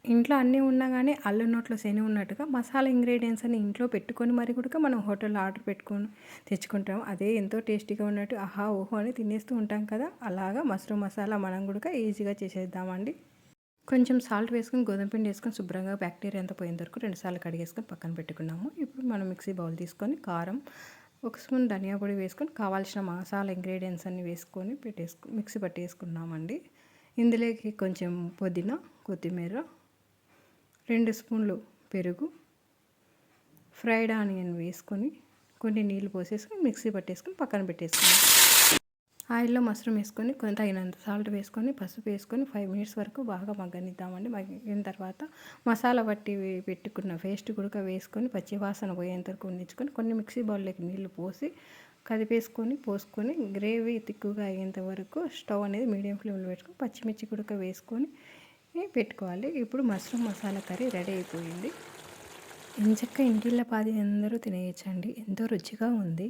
ఇంట్లో అన్నీ ఉన్నా గానీ అల్లం నోట్లో శని ఉన్నట్టుగా మసాలా ఇంగ్రీడియంట్స్ అన్ని ఇంట్లో పెట్టుకొని మరి కూడా మనం హోటల్లో ఆర్డర్ పెట్టుకొని తెచ్చుకుంటాం. అదే ఎంతో టేస్టీగా ఉన్నట్టు ఆహా! ఓహో! అని తినేస్తూ ఉంటాం కదా! అలాగా మష్రూమ్ మసాలా మనం కూడా ఈజీగా చేసేద్దామండి. కొంచెం సాల్ట్ వేసుకొని గోధుమ పిండి వేసుకొని శుభ్రంగా బ్యాక్టీరియా అంతా పోయేంత వరకు 2 సార్లు కడిగేసుకొని పక్కన పెట్టుకున్నాము. ఇప్పుడు మనం మిక్సీ బౌల్ తీసుకొని కారం, ఒక స్పూన్ ధనియా పొడి వేసుకొని కావాల్సిన మసాలా ఇంగ్రీడియంట్స్ అన్నీ వేసుకొని మిక్సీ పట్టేసుకున్నామండి. ఇందులోకి కొంచెం పుదీనా, కొత్తిమీర, 2 స్పూన్లు పెరుగు, ఫ్రైడ్ ఆనియన్ వేసుకొని కొన్ని నీళ్ళు పోసేసుకొని మిక్సీ పట్టేసుకొని పక్కన పెట్టేసుకున్నాం. ఆయిల్లో మష్రూమ్ వేసుకొని కొంత తగినంత సాల్ట్ వేసుకొని పసుపు వేసుకొని 5 మినిట్స్ వరకు బాగా మగ్గనిద్దామండి. మగ్గిన తర్వాత మసాలా పట్టి పెట్టుకున్న పేస్ట్ కూడా వేసుకొని పచ్చి వాసన పోయేంత వరకు ఉండించుకొని కొన్ని మిక్సీ బౌల్లోకి నీళ్లు పోసి పోసుకొని గ్రేవీ తిక్కుగా అయ్యేంత వరకు స్టవ్ అనేది మీడియం ఫ్లేమ్లో పెట్టుకొని పచ్చిమిర్చి కూడా వేసుకొని పెట్టుకోవాలి. ఇప్పుడు మష్రూమ్ మసాలా కర్రీ రెడీ అయిపోయింది. ఎంచక్కా ఇంటిళ్ళ పాది అందరూ తినేయచ్చండి. ఎంతో రుచిగా ఉంది.